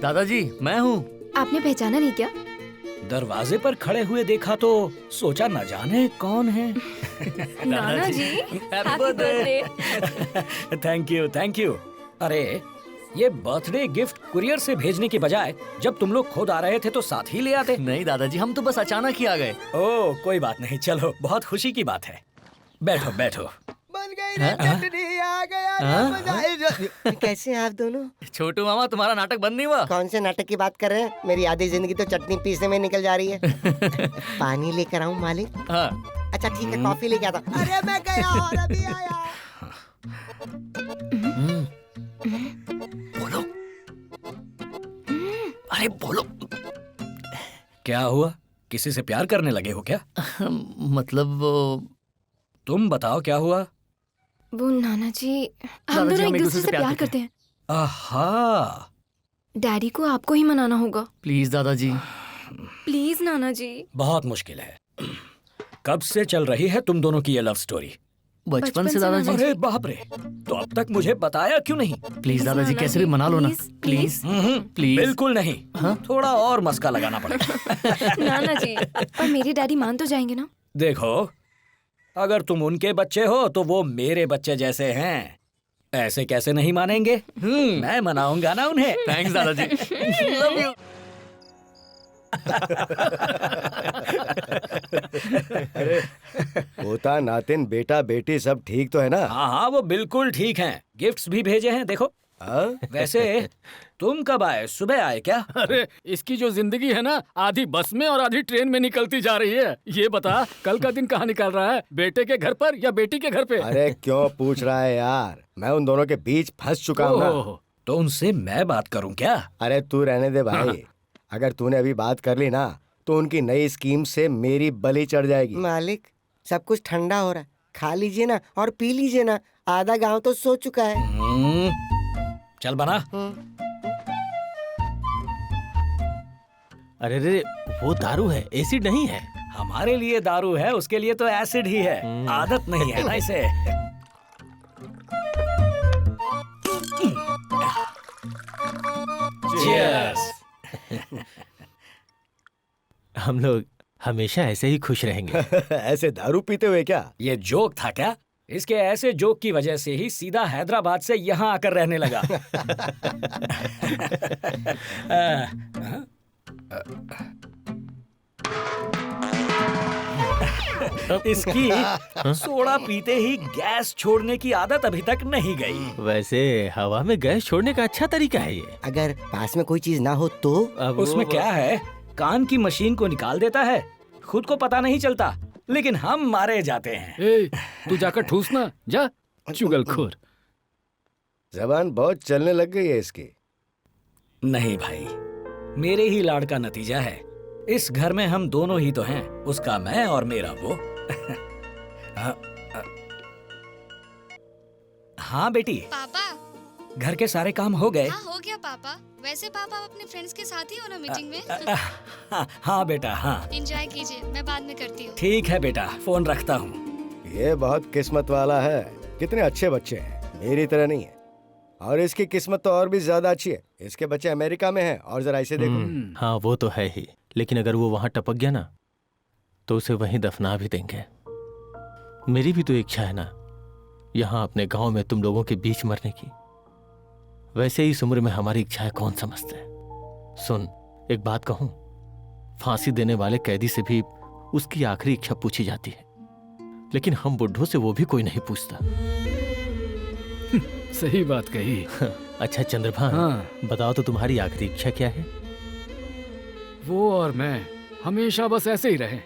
दादाजी मैं हूँ। आपने पहचाना नहीं क्या? दरवाजे पर खड़े हुए देखा तो सोचा न जाने कौन है। नाना जी, हैप्पी बर्थडे। Thank you. अरे ये बर्थडे गिफ्ट कुरियर से भेजने की बजाय जब तुम लोग खुद आ रहे थे तो साथ ही ले आते। नहीं दादाजी, हम तो बस अचानक ही आ गए। ओह कोई बात नहीं, चलो बहुत खुशी की बात है। बैठो बैठो। बन गई रे चटनी, आ गया मजा। कैसे हैं आप दोनों? छोटू मामा, तुम्हारा नाटक बंद नहीं हुआ? कौन से नाटक की बात कर रहे हैं? मेरी आधी जिंदगी तो चटनी पीसने में निकल जा रही है। पानी लेकर आऊं मालिक? हाँ। अच्छा ठीक है, कॉफी लेके आता। अरे मैं गया और अभी आया। बोलो, अरे बोलो। क्या हुआ, किसी से प्यार करने लगे हो क्या? मतलब तुम बताओ क्या हुआ? वो नाना जी, हम दोनों एक दूसरे से प्यार करते हैं। आहा। डैडी को आपको ही मनाना होगा। प्लीज दादाजी। प्लीज नाना जी। बहुत मुश्किल है। कब से चल रही है तुम दोनों की ये लव स्टोरी? बचपन से दादाजी। अरे बाप रे, तो अब तक मुझे बताया क्यों नहीं? प्लीज दादाजी, कैसे भी मना लो ना। Please please. बिल्कुल नहीं। हाँ? थोड़ा और मस्का लगाना पड़ेगा। नाना जी, पर मेरे डैडी मान तो जाएंगे ना? देखो, अगर तुम उनके बच्चे हो तो वो मेरे बच्चे जैसे हैं। ऐसे कैसे नहीं मानेंगे? मैं मनाऊंगा ना उन्हें। थैंक्स दादाजी। Love you. पोता नातिन बेटा बेटी सब ठीक तो है ना? हाँ हाँ, वो बिल्कुल ठीक हैं। गिफ्ट्स भी भेजे हैं, देखो। वैसे तुम कब आए? सुबह आए क्या? अरे इसकी जो जिंदगी है ना, आधी बस में और आधी ट्रेन में निकलती जा रही है। ये बता, कल का दिन कहाँ निकल रहा है? बेटे के घर पर या बेटी के घर पे? अरे क्यों पूछ रहा है यार, मैं उन दोनों के बीच फंस चुका हूँ ना। तो उनसे मैं बात करूँ क्या? अरे तू रहने दे भाई। अगर तूने अभी बात कर ली ना तो उनकी नई स्कीम से मेरी बलि चढ़ जाएगी। मालिक, सब कुछ ठंडा हो रहा है, खा लीजिए ना और पी लीजिए ना। आधा गांव तो सो चुका है। चल बना। अरे रे, वो दारू है, एसिड नहीं है। हमारे लिए दारू है, उसके लिए तो एसिड ही है। आदत नहीं है ना इसे। Cheers! हम लोग हमेशा ऐसे ही खुश रहेंगे। ऐसे दारू पीते हुए क्या? ये जोक था क्या? इसके ऐसे जोक की वजह से ही सीधा हैदराबाद से यहाँ आकर रहने लगा। इसकी सोडा पीते ही गैस छोड़ने की आदत अभी तक नहीं गई। वैसे हवा में गैस छोड़ने का अच्छा तरीका है ये। अगर पास में कोई चीज ना हो तो? उसमें क्या है, कान की मशीन को निकाल देता है, खुद को पता नहीं चलता, लेकिन हम मारे जाते हैं। तू जाकर ठूस ना, जा चुगलखोर। जबान बहुत चलने लग गई है इसकी। नहीं भाई, मेरे ही लाड़ का नतीजा है। इस घर में हम दोनों ही तो हैं, उसका मैं और मेरा वो। हाँ बेटी। पापा, घर के सारे काम हो गए? हाँ हो गया पापा। वैसे पापा आप अपने फ्रेंड्स के साथ ही हो ना मीटिंग में? हाँ बेटा, हाँ। एंजॉय कीजिए, मैं बाद में करती हूँ। ठीक है बेटा, फोन रखता हूँ। ये बहुत किस्मत वाला है, कितने अच्छे बच्चे हैं, मेरी तरह नहीं है। और इसकी किस्मत तो और भी ज्यादा अच्छी है, इसके बच्चे अमेरिका में हैं। और जरा इसे देखो। हाँ वो तो है ही, लेकिन अगर वो वहां टपक गया ना तो उसे वहीं दफना भी देंगे। मेरी भी तो इच्छा है ना, यहाँ अपने गांव में तुम लोगों के बीच मरने की। वैसे इस उम्र में हमारी इच्छाएं कौन समझते है। सुन, एक बात कहूं, फांसी देने वाले कैदी से भी उसकी आखिरी इच्छा पूछी जाती है, लेकिन हम बुढ़ों से वो भी कोई नहीं पूछता। सही बात कही। अच्छा चंद्रभान, हाँ। बताओ तो तुम्हारी आखिरी इच्छा क्या है? वो और मैं हमेशा बस ऐसे ही रहे।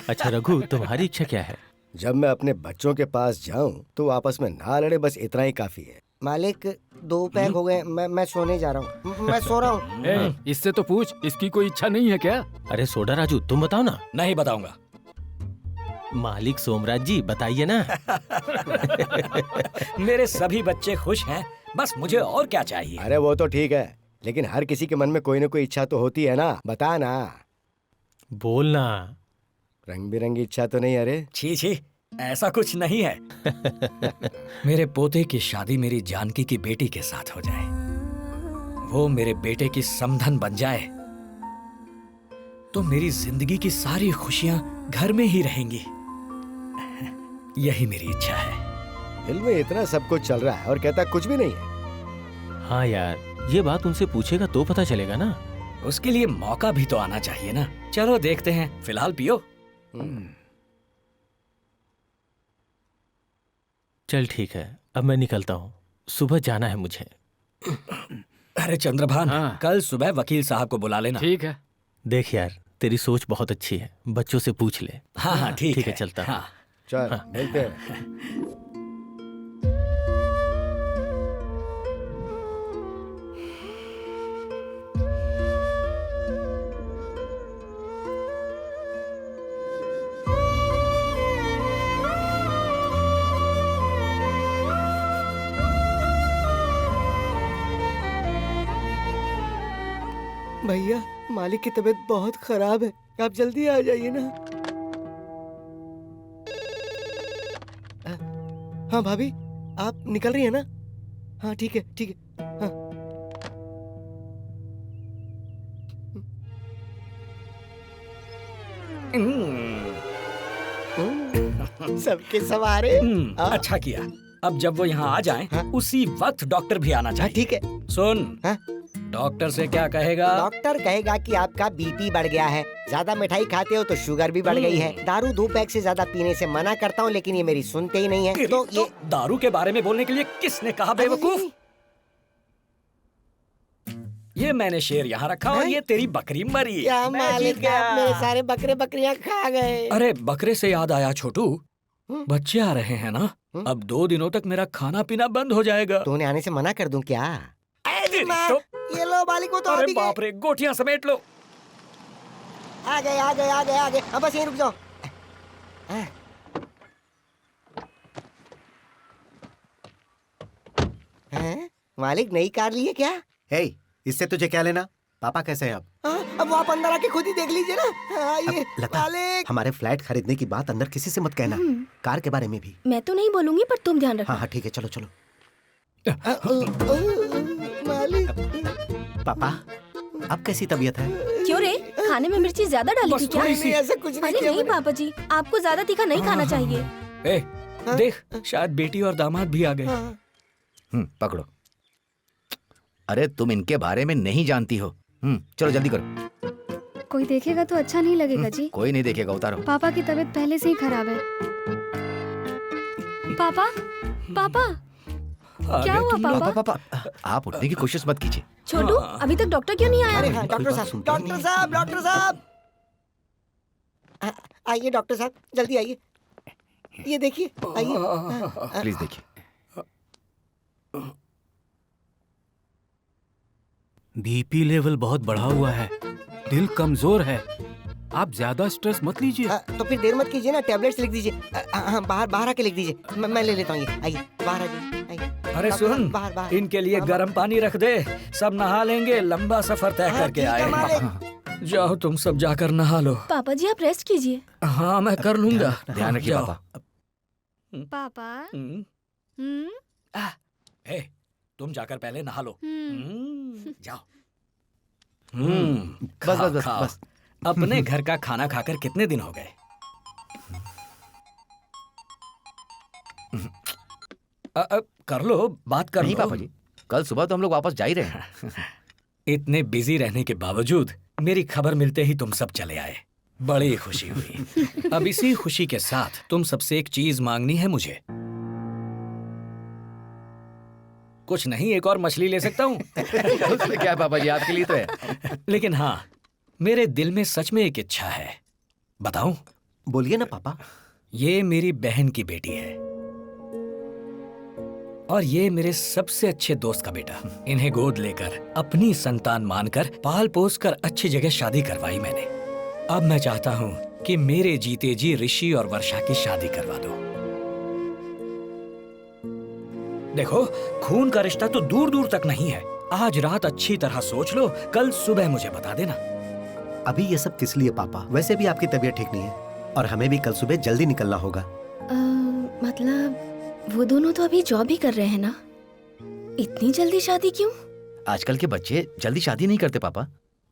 अच्छा रघु, तुम्हारी इच्छा क्या है? जब मैं अपने बच्चों के पास जाऊं तो आपस में ना लड़े, बस इतना ही काफी है। मालिक 2 पैक हो गए, मैं सोने जा रहा हूँ। मैं सो रहा हूँ। इससे तो पूछ, इसकी कोई इच्छा नहीं है क्या? अरे सोडा राजू, तुम बताओ ना। नहीं बताऊंगा। मालिक सोमराज जी बताइए ना। मेरे सभी बच्चे खुश हैं, बस मुझे और क्या चाहिए। अरे वो तो ठीक है, लेकिन हर किसी के मन में कोई ना कोई इच्छा तो होती है ना, बता ना। बोलना। रंग बिरंगी इच्छा तो नहीं? अरे छी छी, ऐसा कुछ नहीं है। मेरे पोते की शादी मेरी जानकी की बेटी के साथ हो जाए, वो मेरे बेटे की समधन बन जाए तो मेरी जिंदगी की सारी खुशियां घर में ही रहेंगी। यही मेरी इच्छा है। दिल में इतना सब कुछ चल रहा है और कहता कुछ भी नहीं है। हाँ यार, ये बात उनसे पूछेगा तो पता चलेगा ना। उसके लिए मौका भी तो आना चाहिए ना। चलो देखते हैं, फिलहाल पियो। चल ठीक है, अब मैं निकलता हूँ, सुबह जाना है मुझे। अरे चंद्रभान, हाँ। कल सुबह वकील साहब को बुला लेना। ठीक है। देख यार, तेरी सोच बहुत अच्छी है, बच्चों से पूछ ले। हाँ हाँ ठीक है, चलता हूँ। हाँ। चल मिलते हैं। भैया, मालिक की तबीयत बहुत खराब है, आप जल्दी आ जाइए ना। हाँ भाभी, आप निकल रही है ना? हाँ ठीक है, ठीक है। हाँ। सबके सवारे। अच्छा किया। अब जब वो यहाँ आ जाएं, हाँ? उसी वक्त डॉक्टर भी आना हाँ चाहिए। ठीक है। सुन, हाँ? डॉक्टर से क्या कहेगा? डॉक्टर कहेगा कि आपका बीपी बढ़ गया है, ज्यादा मिठाई खाते हो तो शुगर भी बढ़ गई है, दारू 2 पैक से ज्यादा पीने से मना करता हूँ लेकिन ये मेरी सुनते ही नहीं है। तो ये दारू के बारे में बोलने के लिए किसने कहा बेवकूफ? ये मैंने शेर यहाँ रखा और ये तेरी बकरी मरी। क्या मैं मालिक, जीत गया। आप मेरे सारे बकरे बकरियां खा गए। अरे बकरे से याद आया छोटू, बच्चे आ रहे हैं ना, अब 2 दिनों तक मेरा खाना पीना बंद हो जाएगा। तो उन्हें आने से मना कर दूं क्या? ये लो मालिक, वो तो अरे अभी गए। बाप रे, गोटियां समेट लो। आ गए आ गए आ गए आ गए, अब बस यहीं रुक जाओ। हैं? मालिक नई कार ली है क्या? हे, इससे तुझे क्या लेना? पापा कैसे हैं अब? अब वो आप अंदर आके खुद ही देख लीजिए ना। आइए लता, मालिक। हमारे फ्लैट खरीदने की बात अंदर किसी से मत कहना, कार के बारे में भी। मैं तो नहीं बोलूंगी पर तुम ध्यान रखना। हाँ हाँ ठीक है, चलो चलो। मालिक। पापा, अब कैसी तबीयत है? क्यों रे, खाने में मिर्ची ज्यादा डाली थी क्या? नहीं, ऐसा कुछ नहीं अरे किया नहीं मैंने। पापा जी, आपको ज्यादा तीखा नहीं खाना चाहिए। ए, देख, शायद बेटी और दामाद भी आ गए। पकड़ो। अरे तुम इनके बारे में नहीं जानती हो। चलो जल्दी करो। कोई देखेगा तो अच्छा नहीं लगेगा जी। कोई नहीं देखेगा, उतारो। पापा की तबीयत पहले से ही खराब है। पापा, पापा, क्या हुआ पापा? पापा, आप उठने की कोशिश मत कीजिए। छोटू, अभी तक डॉक्टर क्यों नहीं आया? अरे हाँ, डॉक्टर साहब, डॉक्टर साहब, डॉक्टर साहब। आइए डॉक्टर साहब, जल्दी आइए। ये देखिए, आइए। प्लीज देखिए। बीपी लेवल बहुत बढ़ा हुआ है, दिल कमजोर है, आप ज्यादा स्ट्रेस मत लीजिए। तो फिर देर मत कीजिए ना, टैबलेट्स लिख दीजिए। हाँ, बाहर आके लिख दीजिए, मैं ले लेता हूँ ये। आइए बाहर आ जाइए, आइए। अरे सुन, बाहर इनके लिए गर्म पानी रख दे, सब नहा लेंगे, लंबा सफर तय करके आए। जाओ तुम सब जाकर नहा लो। पापा जी आप रेस्ट कीजिए। हाँ मैं कर लूंगा। ध्यान रखिए जाओ। पापा। पापा, ए, तुम जाकर पहले नहा लो। जाओ। बस बस बस खाओ। बस। अपने घर का खाना खाकर कितने दिन हो गए? कर लो, बात कर नहीं लो। पापा जी, कल सुबह तो हम लोग वापस जा ही रहे हैं। इतने बिजी रहने के बावजूद मेरी खबर मिलते ही तुम सब चले आए, बड़ी खुशी हुई। अब इसी खुशी के साथ तुम सबसे एक चीज मांगनी है मुझे। कुछ नहीं, एक और मछली ले सकता हूँ। उसमें क्या है पापा जी, आपके लिए तो है। लेकिन हाँ, मेरे दिल में सच में एक इच्छा है, बताऊं? बोलिए ना पापा। ये मेरी बहन की बेटी है और ये मेरे सबसे अच्छे दोस्त का बेटा। इन्हें गोद लेकर अपनी संतान मानकर पाल पोस कर अच्छी जगह शादी करवाई मैंने। अब मैं चाहता हूँ कि मेरे जीते जी ऋषि और वर्षा की शादी करवा दो। देखो, खून का रिश्ता तो दूर दूर तक नहीं है। आज रात अच्छी तरह सोच लो, कल सुबह मुझे बता देना। अभी ये सब किस लिए पापा? वैसे भी आपकी तबीयत ठीक नहीं है और हमें भी कल सुबह जल्दी निकलना होगा। मतलब वो दोनों तो अभी जॉब ही कर रहे हैं ना, इतनी जल्दी शादी क्यों? आजकल के बच्चे जल्दी शादी नहीं करते पापा।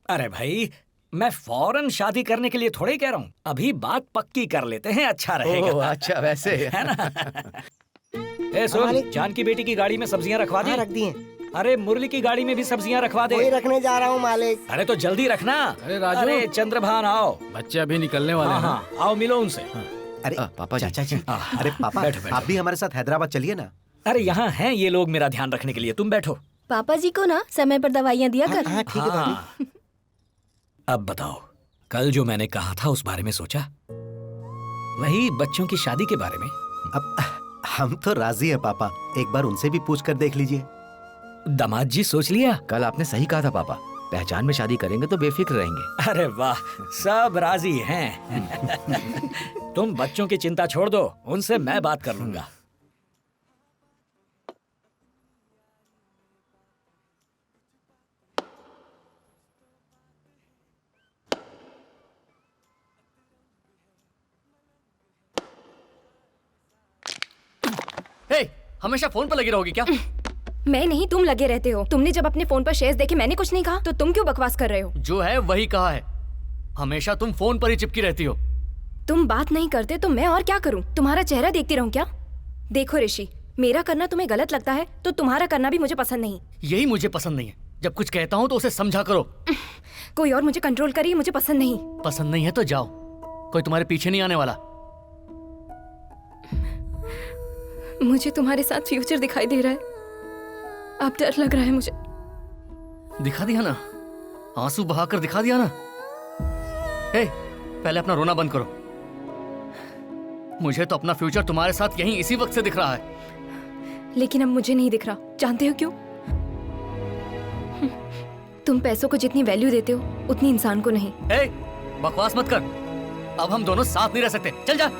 अरे भाई, मैं फौरन शादी करने के लिए थोड़े ही कह रहा हूँ, अभी बात पक्की कर लेते हैं, अच्छा रहेगा। ओह, अच्छा वैसे है ना? ए सुन, जान की बेटी की गाड़ी में सब्जियां रखवा दी? रख दी हैं। अरे मुरली की गाड़ी में भी सब्जियां रखवा दे। वही रखने जा रहा हूँ मालिक। अरे तो जल्दी रखना। अरे राजू, अरे चंद्रभान आओ, बच्चे अभी निकलने वाले हैं। हाँ, आओ मिलो उनसे। अरे पापा जी। चाचा जी, अरे पापा बैठो, बैठो। आप भी हमारे साथ हैदराबाद चलिए ना। अरे यहाँ हैं ये लोग मेरा ध्यान रखने के लिए, तुम बैठो। पापा जी को ना समय पर दवाइयाँ दिया कर। हाँ ठीक है भाभी। अब बताओ, कल जो मैंने कहा था उस बारे में सोचा? वही बच्चों की शादी के बारे में। अब हम तो राजी हैं पापा, एक बार उनसे भी पूछ कर देख लीजिए। दामाद जी सोच लिया? कल आपने सही कहा था पापा, पहचान में शादी करेंगे तो बेफिक्र रहेंगे। अरे वाह, सब राजी हैं। तुम बच्चों की चिंता छोड़ दो, उनसे मैं बात कर लूंगा। हे, हमेशा फोन पर लगी रहोगी क्या? मैं नहीं, तुम लगे रहते हो। तुमने जब अपने फोन पर शेयर्स देखे मैंने कुछ नहीं कहा, तो तुम क्यों बकवास कर रहे हो? जो है वही कहा है, हमेशा तुम फोन पर ही चिपकी रहती हो। तुम बात नहीं करते तो मैं और क्या करूं? तुम्हारा चेहरा देखती रहूं क्या? देखो ऋषि, मेरा करना तुम्हें गलत लगता है तो तुम्हारा करना भी मुझे पसंद नहीं। यही मुझे पसंद नहीं है, जब कुछ कहता हूँ तो उसे समझा करो। कोई और मुझे कंट्रोल करे, मुझे पसंद नहीं। पसंद नहीं है तो जाओ, कोई तुम्हारे पीछे नहीं आने वाला। मुझे तुम्हारे साथ फ्यूचर दिखाई दे रहा है, अब डर लग रहा है मुझे। दिखा दिया ना, आंसू बहाकर दिखा दिया ना। हे, पहले अपना रोना बंद करो। मुझे तो अपना फ्यूचर तुम्हारे साथ यहीं इसी वक्त से दिख रहा है। लेकिन अब मुझे नहीं दिख रहा, जानते हो क्यों? तुम पैसों को जितनी वैल्यू देते हो उतनी इंसान को नहीं। हे, बकवास मत कर, अब हम दोनों साथ नहीं रह सकते, चल जा।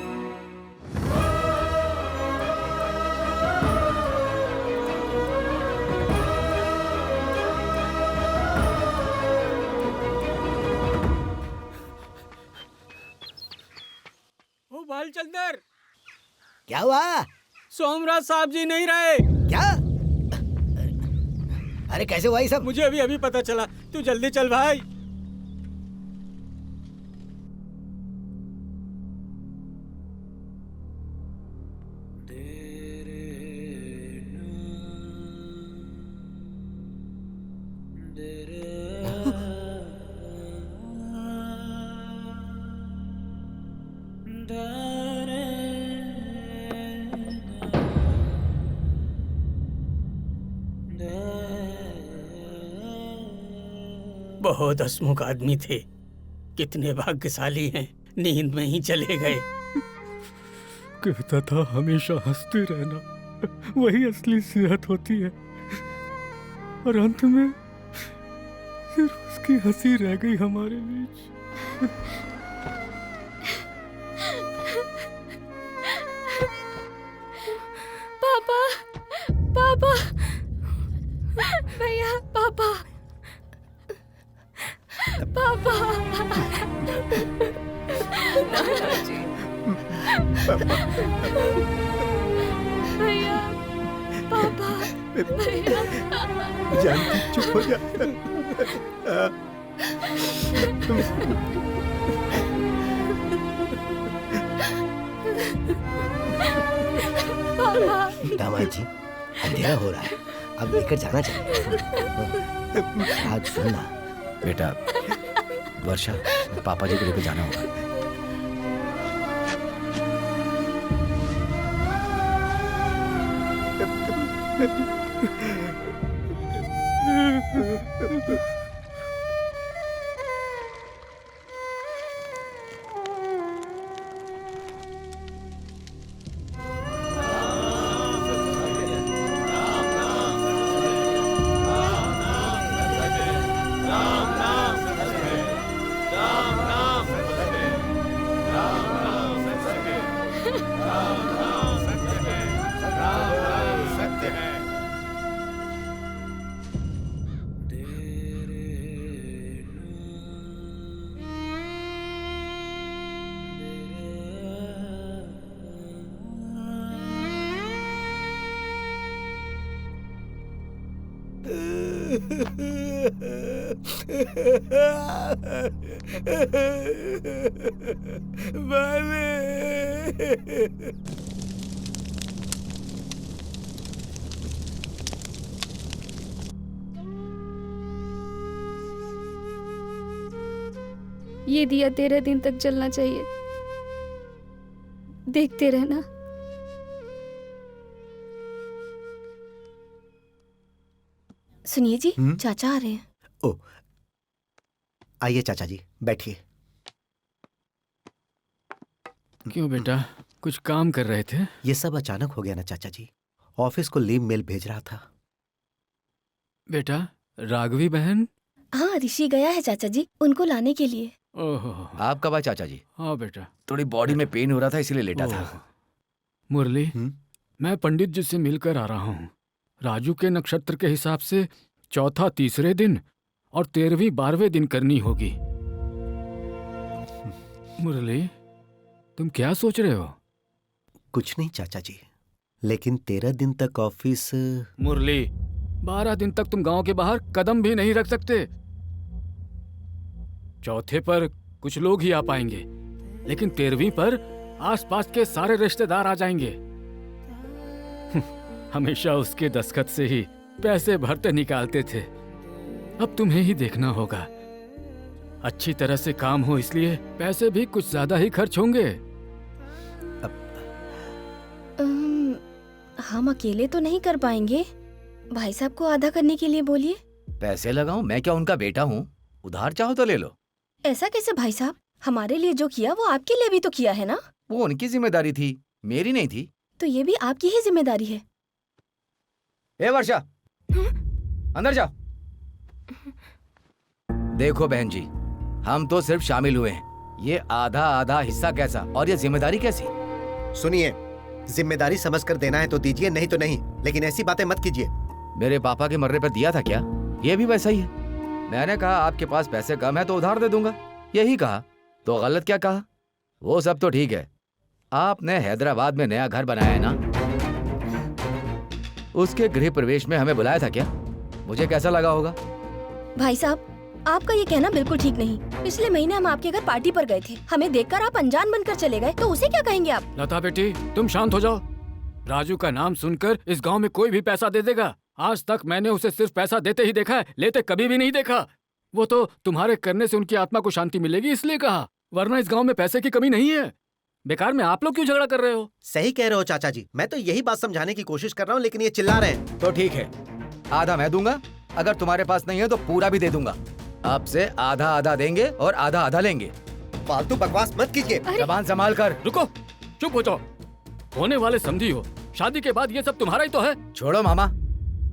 बालचंदर, क्या हुआ? सोमराज साहब जी नहीं रहे। क्या? अरे कैसे हुआ ये सब? मुझे अभी पता चला, तू जल्दी चल भाई। बहुत हंसमुख आदमी थे, कितने भाग्यशाली हैं, नींद में ही चले गए। कहता था हमेशा हंसते रहना, वही असली सेहत होती है, और अंत में सिर्फ उसकी हंसी रह गई हमारे बीच। पापा, पापा, भैया, पापा, पापा, भैया, पापा, भैया। जानकी चुप हो जा। दामाद जी, अंधेरा हो रहा है, अब लेकर जाना चाहिए। आज सुनना बेटा, वर्षा, पापा जी को लेकर जाना होगा। ये दिया 13 दिन तक जलना चाहिए, देखते रहना। सुनिए जी, चाचा आ रहे हैं। ओ, आइए चाचा जी, बैठिए। क्यों बेटा, कुछ काम कर रहे थे? ये सब अचानक हो गया ना चाचा जी। ऑफिस को लीव मेल भेज रहा था। बेटा, राघवी बहन? हाँ, ऋषि गया है चाचा जी, उनको लाने के लिए। ओहो। आप कब आए चाचा जी? हाँ बेटा, थोड़ी बॉडी में पेन हो रहा था इसलिए लेटा था। मुरली, मैं पंडित जी से मिलकर आ रहा हूँ। राजू के नक्षत्र के हिसाब से चौथा तीसरे दिन और 13वीं 12वें दिन करनी होगी। मुरली, तुम क्या सोच रहे हो? कुछ नहीं चाचा जी, लेकिन 13 दिन तक ऑफिस। मुरली, 12 दिन तक तुम गांव के बाहर कदम भी नहीं रख सकते। चौथे पर कुछ लोग ही आ पाएंगे, लेकिन 13वीं पर आसपास के सारे रिश्तेदार आ जाएंगे। हमेशा उसके दस्तखत से ही पैसे भरते निकालते थे। अब तुम्हें ही देखना होगा। अच्छी तरह से काम हो, इसलिए पैसे भी कुछ ज्यादा ही खर्च होंगे। हम अकेले तो नहीं कर पाएंगे, भाई साहब को आधा करने के लिए बोलिए। पैसे लगाऊं? मैं क्या उनका बेटा हूँ? उधार चाहो तो ले लो। ऐसा कैसे भाई साहब? हमारे लिए जो किया वो आपके लिए भी तो किया है ना? वो उनकी जिम्मेदारी थी, मेरी नहीं थी। तो ये भी आपकी ही जिम्मेदारी है। ए वर्षा, अंदर जाओ। देखो बहन जी, हम तो सिर्फ शामिल हुए हैं। ये आधा आधा हिस्सा कैसा, और ये जिम्मेदारी कैसी? सुनिए, जिम्मेदारी समझकर देना है तो दीजिए, नहीं तो नहीं, लेकिन ऐसी बातें मत कीजिए। मेरे पापा के मरने पर दिया था क्या? ये भी वैसा ही है। मैंने कहा आपके पास पैसे कम है तो उधार दे दूंगा, यही कहा। तो गलत क्या कहा? वो सब तो ठीक है। आपने हैदराबाद में नया घर बनाया है ना, उसके गृह प्रवेश में हमें बुलाया था क्या? मुझे कैसा लगा होगा? भाई साहब, आपका ये कहना बिल्कुल ठीक नहीं। पिछले महीने हम आपके घर पार्टी पर गए थे, हमें देखकर आप अनजान बनकर चले गए, तो उसे क्या कहेंगे आप? लता बेटी, तुम शांत हो जाओ। राजू का नाम सुनकर इस गांव में कोई भी पैसा दे देगा। आज तक मैंने उसे सिर्फ पैसा देते ही देखा है, लेते कभी भी नहीं देखा। वो तो तुम्हारे करने से उनकी आत्मा को शांति मिलेगी इसलिए कहा, वरना इस गांव में पैसे की कमी नहीं है। बेकार में आप लोग क्यों झगड़ा कर रहे हो? सही कह रहे हो चाचा जी, मैं तो यही बात समझाने की कोशिश कर रहा हूँ, लेकिन ये चिल्ला रहे हैं। तो ठीक है, आधा मैं दूंगा, अगर तुम्हारे पास नहीं है तो पूरा भी दे दूंगा। अब से आधा आधा देंगे और आधा आधा लेंगे। फालतू बकवास मत कीजिए। जबान संभाल कर। रुको, चुप हो जाओ। होने वाले समझी हो, शादी के बाद ये सब तुम्हारा ही तो है। छोड़ो मामा,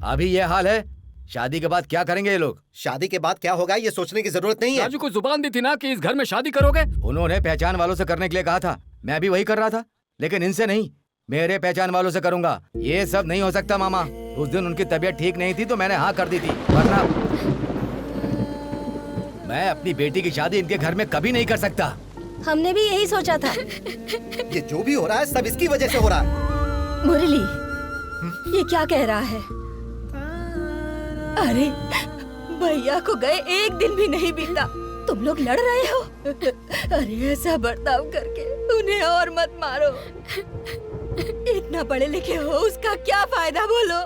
अभी ये हाल है, शादी के बाद क्या करेंगे ये लोग? शादी के बाद क्या होगा ये सोचने की जरूरत नहीं है। राजू को जुबान दी थी ना कि इस घर में शादी करोगे। उन्होंने पहचान वालों से करने के लिए कहा था, मैं भी वही कर रहा था, लेकिन इनसे नहीं, मेरे पहचान वालों से करूंगा। ये सब नहीं हो सकता मामा। उस दिन उनकी तबीयत ठीक नहीं थी तो मैंने हाँ कर दी थी, वरना मैं अपनी बेटी की शादी इनके घर में कभी नहीं कर सकता। हमने भी यही सोचा था। ये जो भी हो रहा है सब इसकी वजह से हो रहा है। मुरली, ये क्या कह रहा है? अरे भैया को गए एक दिन भी नहीं बीता, तुम लोग लड़ रहे हो। अरे ऐसा बर्ताव करके उन्हें और मत मारो। इतना पढ़े लिखे हो, उसका क्या फायदा बोलो?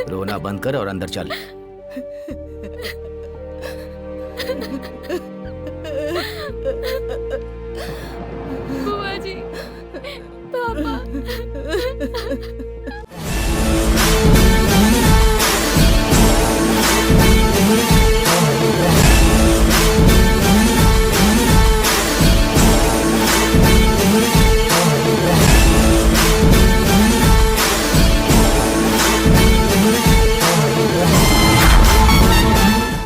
रोना बंद कर और अंदर चल। बुआ जी, पापा।